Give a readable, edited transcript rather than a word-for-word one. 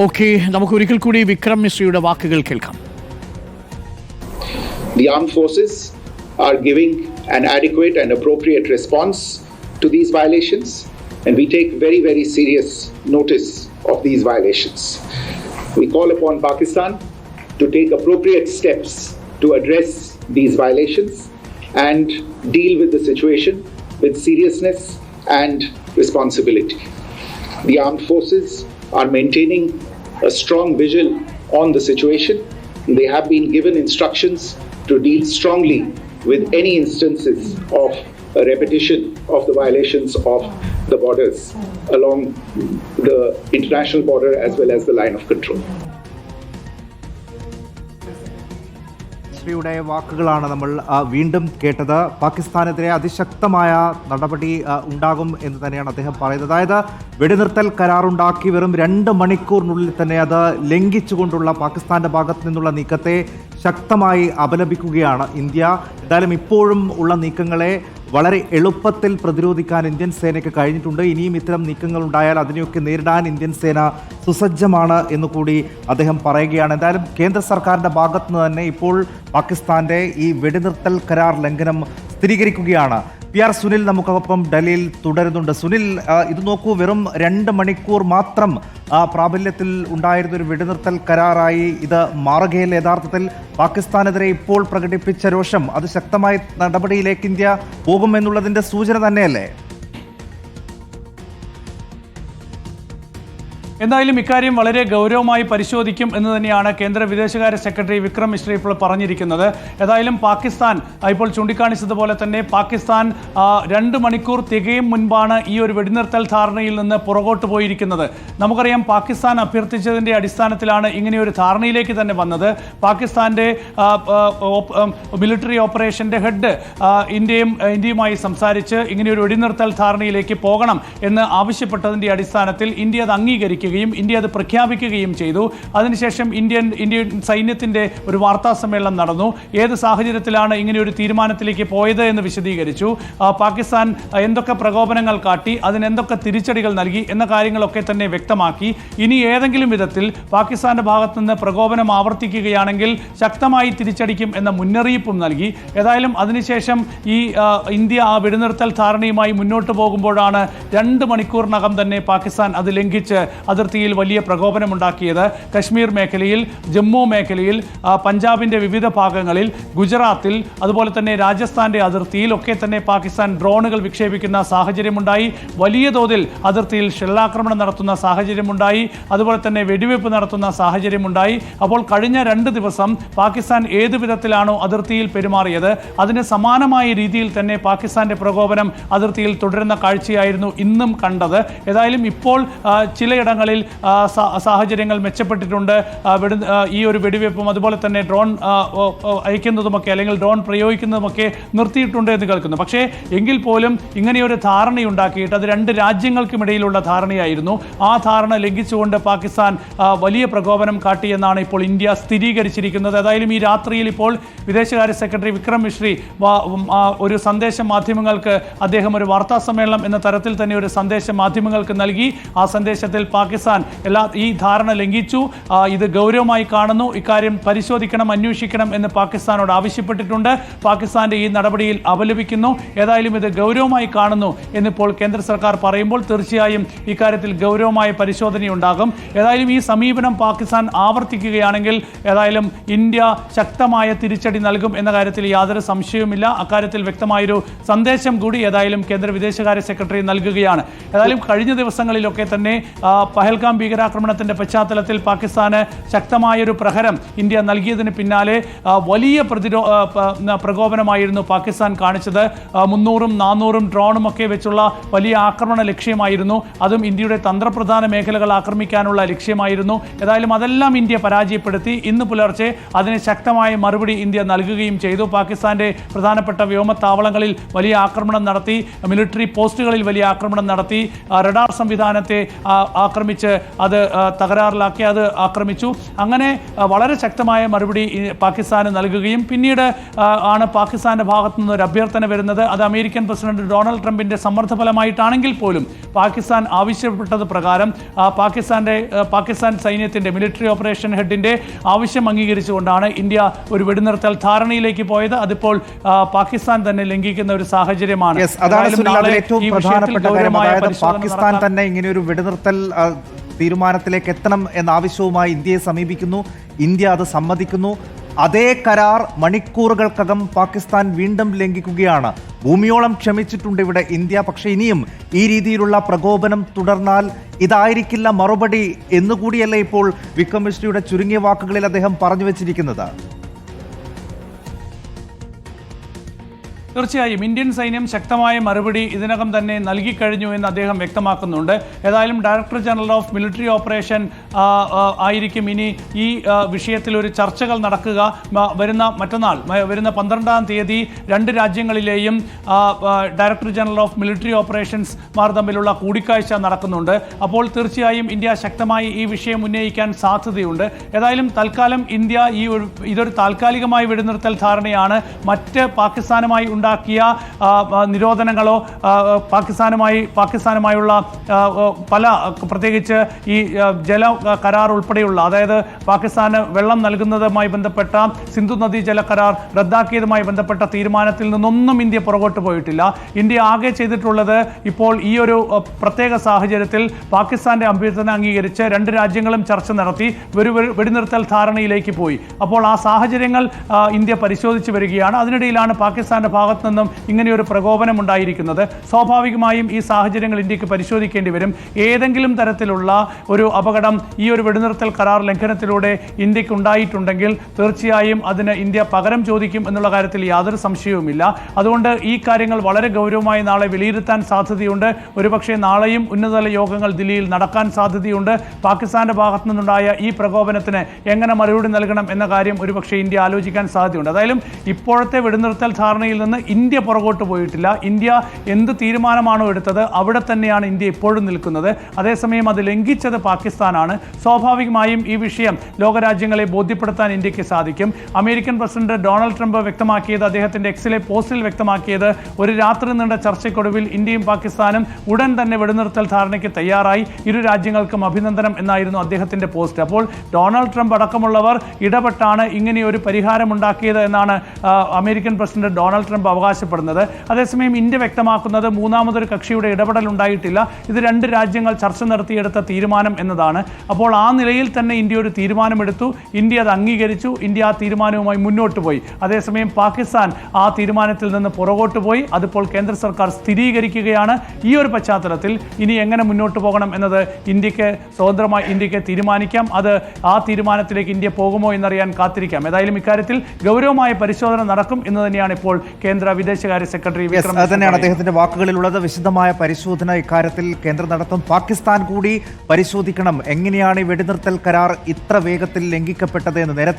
Okay, നമുക്ക് ഒരിക്കൽ കൂടി വിക്രം മിശ്രയുടെ വാക്കുകൾ കേൾക്കാം. The armed forces are giving an adequate and appropriate response to these violations, and we take very, very serious notice of these violations. We call upon Pakistan to take appropriate steps to address these violations and deal with the situation with seriousness and responsibility. The armed forces are maintaining a strong vigil on the situation. They have been given instructions to deal strongly with any instances of a repetition of the violations of the borders along the international border as well as the line of control. യുടെ വാക്കുകളാണ് നമ്മൾ വീണ്ടും കേട്ടത്. പാകിസ്ഥാനെതിരെ അതിശക്തമായ നടപടി ഉണ്ടാകും എന്ന് തന്നെയാണ് അദ്ദേഹം പറയുന്നത്. അതായത് വെടിനിർത്തൽ കരാറുണ്ടാക്കി വെറും 2 മണിക്കൂറിനുള്ളിൽ തന്നെ അത് ലംഘിച്ചുകൊണ്ടുള്ള പാകിസ്ഥാന്റെ ഭാഗത്തു നിന്നുള്ള നീക്കത്തെ ശക്തമായി അപലപിക്കുകയാണ് ഇന്ത്യ. എന്തായാലും ഇപ്പോഴും ഉള്ള നീക്കങ്ങളെ വളരെ എളുപ്പത്തിൽ പ്രതിരോധിക്കാൻ ഇന്ത്യൻ സേനയ്ക്ക് കഴിഞ്ഞിട്ടുണ്ട്. ഇനിയും ഇത്തരം നീക്കങ്ങൾ ഉണ്ടായാൽ അതിനെയൊക്കെ നേരിടാൻ ഇന്ത്യൻ സേന സുസജ്ജമാണ് എന്നുകൂടി അദ്ദേഹം പറയുകയാണ്. എന്തായാലും കേന്ദ്ര സർക്കാരിൻ്റെ ഭാഗത്തുനിന്ന് തന്നെ ഇപ്പോൾ പാകിസ്ഥാന്റെ ഈ വെടിനിർത്തൽ കരാർ ലംഘനം സ്ഥിരീകരിക്കുകയാണ്. PR സുനിൽ നമുക്കൊപ്പം ഡൽഹിയിൽ തുടരുന്നുണ്ട്. സുനിൽ, ഇത് നോക്കൂ, വെറും 2 മണിക്കൂർ മാത്രം പ്രാബല്യത്തിൽ ഉണ്ടായിരുന്നൊരു വെടിനിർത്തൽ കരാറായി ഇത് മാറുകയല്ലേ? യഥാർത്ഥത്തിൽ പാകിസ്ഥാനെതിരെ ഇപ്പോൾ പ്രകടിപ്പിച്ച രോഷം അത് ശക്തമായ നടപടിയിലേക്ക് ഇന്ത്യ പോകുമെന്നുള്ളതിൻ്റെ സൂചന തന്നെയല്ലേ? എന്തായാലും ഇക്കാര്യം വളരെ ഗൗരവമായി പരിശോധിക്കും എന്ന് തന്നെയാണ് കേന്ദ്ര വിദേശകാര്യ സെക്രട്ടറി വിക്രം മിശ്ര ഇപ്പോൾ പറഞ്ഞിരിക്കുന്നത്. ഏതായാലും പാകിസ്ഥാൻ ഇപ്പോൾ ചൂണ്ടിക്കാണിച്ചതുപോലെ തന്നെ പാകിസ്ഥാൻ 2 മണിക്കൂർ തികയും മുൻപാണ് ഈ ഒരു വെടിനിർത്തൽ ധാരണയിൽ നിന്ന് പുറകോട്ട് പോയിരിക്കുന്നത്. നമുക്കറിയാം, പാകിസ്ഥാൻ അഭ്യർത്ഥിച്ചതിൻ്റെ അടിസ്ഥാനത്തിലാണ് ഇങ്ങനെയൊരു ധാരണയിലേക്ക് തന്നെ വന്നത്. പാകിസ്ഥാൻ്റെ മിലിറ്ററി ഓപ്പറേഷൻ്റെ ഹെഡ് ഇന്ത്യയുമായി സംസാരിച്ച് ഇങ്ങനെയൊരു വെടിനിർത്തൽ ധാരണയിലേക്ക് പോകണം എന്ന് ആവശ്യപ്പെട്ടതിൻ്റെ അടിസ്ഥാനത്തിൽ ഇന്ത്യ അത് അംഗീകരിക്കും. ഇന്ത്യ അത് പ്രഖ്യാപിക്കുകയും ചെയ്തു. അതിനുശേഷം ഇന്ത്യൻ സൈന്യത്തിന്റെ ഒരു വാർത്താ സമ്മേളനം നടന്നു. ഏത് സാഹചര്യത്തിലാണ് ഇങ്ങനെ ഒരു തീരുമാനത്തിലേക്ക് പോയത് എന്ന് വിശദീകരിച്ചു. പാകിസ്ഥാൻ എന്തൊക്കെ പ്രകോപനങ്ങൾ കാട്ടി, അതിനെന്തൊക്കെ തിരിച്ചടികൾ നൽകി എന്ന കാര്യങ്ങളൊക്കെ തന്നെ വ്യക്തമാക്കി. ഇനി ഏതെങ്കിലും വിധത്തിൽ പാകിസ്ഥാന്റെ ഭാഗത്തു നിന്ന് പ്രകോപനം ആവർത്തിക്കുകയാണെങ്കിൽ ശക്തമായി തിരിച്ചടിക്കും എന്ന മുന്നറിയിപ്പും നൽകി. ഏതായാലും അതിനുശേഷം ഈ ഇന്ത്യ ആ വെടിനിർത്തൽ ധാരണയുമായി മുന്നോട്ട് പോകുമ്പോഴാണ് 2 മണിക്കൂറിനകം തന്നെ പാകിസ്ഥാൻ അത് ലംഘിച്ച് അതിർത്തിയിൽ വലിയ പ്രകോപനമുണ്ടാക്കിയത്. കശ്മീർ മേഖലയിൽ, ജമ്മു മേഖലയിൽ, പഞ്ചാബിൻ്റെ വിവിധ ഭാഗങ്ങളിൽ, ഗുജറാത്തിൽ, അതുപോലെ തന്നെ രാജസ്ഥാൻ്റെ അതിർത്തിയിൽ ഒക്കെ തന്നെ പാകിസ്ഥാൻ ഡ്രോണുകൾ വിക്ഷേപിക്കുന്ന സാഹചര്യമുണ്ടായി. വലിയ തോതിൽ അതിർത്തിയിൽ ഷെല്ലാക്രമണം നടത്തുന്ന സാഹചര്യമുണ്ടായി. അതുപോലെ തന്നെ വെടിവെപ്പ് നടത്തുന്ന സാഹചര്യമുണ്ടായി. അപ്പോൾ കഴിഞ്ഞ 2 ദിവസം പാകിസ്ഥാൻ ഏത് വിധത്തിലാണോ അതിർത്തിയിൽ പെരുമാറിയത് അതിന് സമാനമായ രീതിയിൽ തന്നെ പാകിസ്ഥാന്റെ പ്രകോപനം അതിർത്തിയിൽ തുടരുന്ന കാഴ്ചയായിരുന്നു ഇന്നും കണ്ടത്. ഏതായാലും ഇപ്പോൾ ചിലയിടങ്ങളിൽ സാഹചര്യങ്ങൾ മെച്ചപ്പെട്ടിട്ടുണ്ട്. ഈ ഒരു വെടിവെപ്പും അതുപോലെ തന്നെ ഡ്രോൺ അയക്കുന്നതുമൊക്കെ അല്ലെങ്കിൽ ഡ്രോൺ പ്രയോഗിക്കുന്നതുമൊക്കെ നിർത്തിയിട്ടുണ്ട് എന്ന് കേൾക്കുന്നു. പക്ഷേ എങ്കിൽ പോലും ഇങ്ങനെയൊരു ധാരണയുണ്ടാക്കിയിട്ട് അത് 2 രാജ്യങ്ങൾക്കുമിടയിലുള്ള ധാരണയായിരുന്നു. ആ ധാരണ ലംഘിച്ചുകൊണ്ട് പാകിസ്ഥാൻ വലിയ പ്രകോപനം കാട്ടിയെന്നാണ് ഇപ്പോൾ ഇന്ത്യ സ്ഥിരീകരിച്ചിരിക്കുന്നത്. ഏതായാലും ഈ രാത്രിയിൽ ഇപ്പോൾ വിദേശകാര്യ സെക്രട്ടറി വിക്രം മിശ്രി ഒരു സന്ദേശം മാധ്യമങ്ങൾക്ക്, അദ്ദേഹം ഒരു വാർത്താ സമ്മേളനം എന്ന തരത്തിൽ തന്നെ ഒരു സന്ദേശം മാധ്യമങ്ങൾക്ക് നൽകി. ആ സന്ദേശത്തിൽ പാകിസ്ഥാൻ ഈ ധാരണ ലംഘിച്ചു, ഇത് ഗൗരവമായി കാണുന്നു, ഇക്കാര്യം പരിശോധിക്കണം, അന്വേഷിക്കണം എന്ന് പാകിസ്ഥാനോട് ആവശ്യപ്പെട്ടിട്ടുണ്ട്. പാകിസ്ഥാന്റെ ഈ നടപടിയിൽ അപലപിക്കുന്നു. ഏതായാലും ഇത് ഗൗരവമായി കാണുന്നു എന്നിപ്പോൾ കേന്ദ്ര സർക്കാർ പറയുമ്പോൾ തീർച്ചയായും ഇക്കാര്യത്തിൽ ഗൗരവമായ പരിശോധനയുണ്ടാകും. ഏതായാലും ഈ സമീപനം പാകിസ്ഥാൻ ആവർത്തിക്കുകയാണെങ്കിൽ ഏതായാലും ഇന്ത്യ ശക്തമായ തിരിച്ചടി നൽകും എന്ന കാര്യത്തിൽ യാതൊരു സംശയവുമില്ല. അക്കാര്യത്തിൽ വ്യക്തമായൊരു സന്ദേശം കൂടി ഏതായാലും കേന്ദ്ര വിദേശകാര്യ സെക്രട്ടറി നൽകുകയാണ്. ഏതായാലും കഴിഞ്ഞ ദിവസങ്ങളിലൊക്കെ തന്നെ പഹൽഗാം ഭീകരാക്രമണത്തിന്റെ പശ്ചാത്തലത്തിൽ പാകിസ്ഥാന് ശക്തമായൊരു പ്രഹരം ഇന്ത്യ നൽകിയതിന് പിന്നാലെ വലിയ പ്രകോപനമായിരുന്നു പാകിസ്ഥാൻ കാണിച്ചത്. 300-ഉം 400-ഉം ഡ്രോണും ഒക്കെ വെച്ചുള്ള വലിയ ആക്രമണ ലക്ഷ്യമായിരുന്നു. അതും ഇന്ത്യയുടെ തന്ത്രപ്രധാന മേഖലകൾ ആക്രമിക്കാനുള്ള ലക്ഷ്യമായിരുന്നു. ഏതായാലും അതെല്ലാം ഇന്ത്യ പരാജയപ്പെടുത്തി. ഇന്ന് പുലർച്ചെ അതിന് ശക്തമായ മറുപടി ഇന്ത്യ നൽകുകയും ചെയ്തു. പാകിസ്ഥാന്റെ പ്രധാനപ്പെട്ട വ്യോമത്താവളങ്ങളിൽ വലിയ ആക്രമണം നടത്തി, മിലിറ്ററി പോസ്റ്റുകളിൽ വലിയ ആക്രമണം നടത്തി, റഡാർ സംവിധാനത്തെ ആക്രമിച്ചു. ആക്രമിച്ച് അത് തകരാറിലാക്കി, അത് ആക്രമിച്ചു. അങ്ങനെ വളരെ ശക്തമായ മറുപടി പാകിസ്ഥാന് നൽകുകയും പിന്നീട് ആണ് പാകിസ്ഥാന്റെ ഭാഗത്തു നിന്ന് ഒരു അഭ്യർത്ഥന വരുന്നത്. അത് അമേരിക്കൻ പ്രസിഡന്റ് ഡൊണാൾഡ് ട്രംപിന്റെ സമ്മർദ്ദഫലമായിട്ടാണെങ്കിൽ പോലും പാകിസ്ഥാൻ ആവശ്യപ്പെട്ടത് പ്രകാരം പാകിസ്ഥാൻ സൈന്യത്തിന്റെ മിലിറ്ററി ഓപ്പറേഷൻ ഹെഡിന്റെ ആവശ്യം അംഗീകരിച്ചുകൊണ്ടാണ് ഇന്ത്യ ഒരു വെടിനിർത്തൽ ധാരണയിലേക്ക് പോയത്. അതിപ്പോൾ പാകിസ്ഥാൻ തന്നെ ലംഘിക്കുന്ന ഒരു സാഹചര്യമാണ്. ഏറ്റവും പ്രധാനപ്പെട്ട കാര്യം, അതായത് പാകിസ്ഥാൻ തന്നെ ഇങ്ങനെ ഒരു വെടിനിർത്തൽ തീരുമാനത്തിലേക്ക് എത്തണം എന്ന ആവശ്യവുമായി ഇന്ത്യയെ സമീപിക്കുന്നു. ഇന്ത്യ അത് സമ്മതിക്കുന്നു. അതേ കരാർ മണിക്കൂറുകൾക്കകം പാകിസ്ഥാൻ വീണ്ടും ലംഘിക്കുകയാണ്. ഭൂമിയോളം ക്ഷമിച്ചിട്ടുണ്ട് ഇവിടെ ഇന്ത്യ. പക്ഷേ ഇനിയും ഈ രീതിയിലുള്ള പ്രകോപനം തുടർന്നാൽ ഇതായിരിക്കില്ല മറുപടി എന്നുകൂടിയല്ല ഇപ്പോൾ വിക്രം മിശ്രയുടെ ചുരുങ്ങിയ വാക്കുകളിൽ അദ്ദേഹം പറഞ്ഞു വെച്ചിരിക്കുന്നത്. തീർച്ചയായും ഇന്ത്യൻ സൈന്യം ശക്തമായ മറുപടി ഇതിനകം തന്നെ നൽകിക്കഴിഞ്ഞു എന്ന് അദ്ദേഹം വ്യക്തമാക്കുന്നുണ്ട്. ഏതായാലും director general of military operation ആയിരിക്കും ഇനി ഈ വിഷയത്തിൽ ഒരു ചർച്ചകൾ നടക്കുക. മറ്റന്നാൾ വരുന്ന 12-ാം തീയതി രണ്ട് രാജ്യങ്ങളിലെയും ഡയറക്ടർ ജനറൽ ഓഫ് മിലിറ്ററി ഓപ്പറേഷൻസ്മാർ തമ്മിലുള്ള കൂടിക്കാഴ്ച നടക്കുന്നുണ്ട്. അപ്പോൾ തീർച്ചയായും ഇന്ത്യ ശക്തമായി ഈ വിഷയം ഉന്നയിക്കാൻ സാധ്യതയുണ്ട്. ഏതായാലും തൽക്കാലം ഇന്ത്യ ഇതൊരു താൽക്കാലികമായ വെടിനിർത്തൽ ധാരണയാണ്. മറ്റ് പാകിസ്ഥാനുമായി ഉണ്ടാക്കിയ നിരോധനങ്ങളോ പാകിസ്ഥാനുമായുള്ള പല, പ്രത്യേകിച്ച് ഈ ജല കരാർ ഉൾപ്പെടെയുള്ള, അതായത് പാകിസ്ഥാന് വെള്ളം നൽകുന്നതുമായി ബന്ധപ്പെട്ട സിന്ധു നദീ ജല കരാർ റദ്ദാക്കിയതുമായി ബന്ധപ്പെട്ട തീരുമാനത്തിൽ നിന്നൊന്നും ഇന്ത്യ പുറകോട്ട് പോയിട്ടില്ല. ഇന്ത്യ ആകെ ചെയ്തിട്ടുള്ളത് ഇപ്പോൾ ഈ ഒരു പ്രത്യേക സാഹചര്യത്തിൽ പാകിസ്ഥാന്റെ അഭ്യർത്ഥന അംഗീകരിച്ച് രണ്ട് രാജ്യങ്ങളും ചർച്ച നടത്തി ഒരു വെടിനിർത്തൽ ധാരണയിലേക്ക് പോയി. അപ്പോൾ ആ സാഹചര്യങ്ങൾ ഇന്ത്യ പരിശോധിച്ചു വരികയാണ്. അതിനിടയിലാണ് പാകിസ്ഥാന്റെ ഭാഗത്തു നിന്നും ഇങ്ങനെയൊരു പ്രകോപനം ഉണ്ടായിരിക്കുന്നത്. സ്വാഭാവികമായും ഈ സാഹചര്യങ്ങൾ ഇന്ത്യക്ക് പരിശോധിക്കേണ്ടി വരും. ഏതെങ്കിലും തരത്തിലുള്ള ഒരു അപകടം ഈ ഒരു വെടിനിർത്തൽ കരാർ ലംഘനത്തിലൂടെ ഇന്ത്യക്ക് ഉണ്ടായിട്ടുണ്ടെങ്കിൽ തീർച്ചയായും അതിന് ഇന്ത്യ പകരം ചോദിക്കും എന്നുള്ള കാര്യത്തിൽ യാതൊരു സംശയവുമില്ല. അതുകൊണ്ട് ഈ കാര്യങ്ങൾ വളരെ ഗൗരവമായി നാളെ വിലയിരുത്താൻ സാധ്യതയുണ്ട്. ഒരുപക്ഷെ നാളെയും ഉന്നതതല യോഗങ്ങൾ ദില്ലിയിൽ നടക്കാൻ സാധ്യതയുണ്ട്. പാകിസ്ഥാന്റെ ഭാഗത്തു നിന്നുണ്ടായ ഈ പ്രകോപനത്തിന് എങ്ങനെ മറുപടി നൽകണം എന്ന കാര്യം ഒരുപക്ഷെ ഇന്ത്യ ആലോചിക്കാൻ സാധ്യതയുണ്ട്. ഏതായാലും ഇപ്പോഴത്തെ വെടിനിർത്തൽ ധാരണയിൽ നിന്ന് ഇന്ത്യ പുറകോട്ട് പോയിട്ടില്ല. ഇന്ത്യ എന്ത് തീരുമാനമാണോ എടുത്തത് അവിടെ തന്നെയാണ് ഇന്ത്യ ഇപ്പോഴും നിൽക്കുന്നത്. അതേസമയം അത് ലംഘിച്ചത് പാകിസ്ഥാനാണ്. സ്വാഭാവികമായും ഈ വിഷയം ലോകരാജ്യങ്ങളെ ബോധ്യപ്പെടുത്താൻ ഇന്ത്യക്ക് സാധിക്കും. അമേരിക്കൻ പ്രസിഡന്റ് ഡൊണാൾഡ് ട്രംപ് വ്യക്തമാക്കിയത്, അദ്ദേഹത്തിന്റെ എക്സിലെ പോസ്റ്റിൽ വ്യക്തമാക്കിയത്, ഒരു രാത്രി നീണ്ട ചർച്ചയ്ക്കൊടുവിൽ ഇന്ത്യയും പാകിസ്ഥാനും ഉടൻ തന്നെ വെടിനിർത്തൽ ധാരണയ്ക്ക് തയ്യാറായി, ഇരു രാജ്യങ്ങൾക്കും അഭിനന്ദനം എന്നായിരുന്നു അദ്ദേഹത്തിന്റെ പോസ്റ്റ്. അപ്പോൾ ഡൊണാൾഡ് ട്രംപ് അടക്കമുള്ളവർ ഇടപെട്ടാണ് ഇങ്ങനെയൊരു പരിഹാരമുണ്ടാക്കിയത് എന്നാണ് അമേരിക്കൻ പ്രസിഡന്റ് ഡൊണാൾഡ് ട്രംപ് അവകാശപ്പെടുന്നത്. അതേസമയം ഇന്ത്യ വ്യക്തമാക്കുന്നത് മൂന്നാമതൊരു കക്ഷിയുടെ ഇടപെടൽ ഉണ്ടായിട്ടില്ല, ഇത് രണ്ട് രാജ്യങ്ങൾ ചർച്ച നടത്തിയെടുത്ത തീരുമാനം എന്നതാണ്. അപ്പോൾ ആ നിലയിൽ തന്നെ ഇന്ത്യ ഒരു തീരുമാനമെടുത്തു, ഇന്ത്യ അത് അംഗീകരിച്ചു, ഇന്ത്യ ആ തീരുമാനവുമായി മുന്നോട്ട് പോയി. അതേസമയം പാകിസ്ഥാൻ ആ തീരുമാനത്തിൽ നിന്ന് പുറകോട്ട് പോയി. അതിപ്പോൾ കേന്ദ്ര സർക്കാർ സ്ഥിരീകരിക്കുകയാണ്. ഈ ഒരു പശ്ചാത്തലത്തിൽ ഇനി എങ്ങനെ മുന്നോട്ട് പോകണം എന്നത് ഇന്ത്യക്ക് സ്വതന്ത്രമായി ഇന്ത്യക്ക് തീരുമാനിക്കാം. അത് ആ തീരുമാനത്തിലേക്ക് ഇന്ത്യ പോകുമോ എന്നറിയാൻ കാത്തിരിക്കാം. ഏതായാലും ഇക്കാര്യത്തിൽ ഗൗരവമായ പരിശോധന നടക്കും എന്ന് തന്നെയാണ് ഇപ്പോൾ കേന്ദ്ര വിദേശകാര്യ സെക്രട്ടറി വിക്രം തന്നെയാണ് അദ്ദേഹത്തിന്റെ വാക്കുകളിലുള്ളത്. വിശദമായ പരിശോധന ഇക്കാര്യത്തിൽ കേന്ദ്രം നടത്തും. പാകിസ്ഥാൻ കൂടി പരിശോധിക്കണം എങ്ങനെയാണ് ഈ വെടിനിർത്തൽ കരാർ ഇത്ര വേഗത്തിൽ ലംഘിക്കപ്പെട്ടത് എന്ന്. നേരത്തെ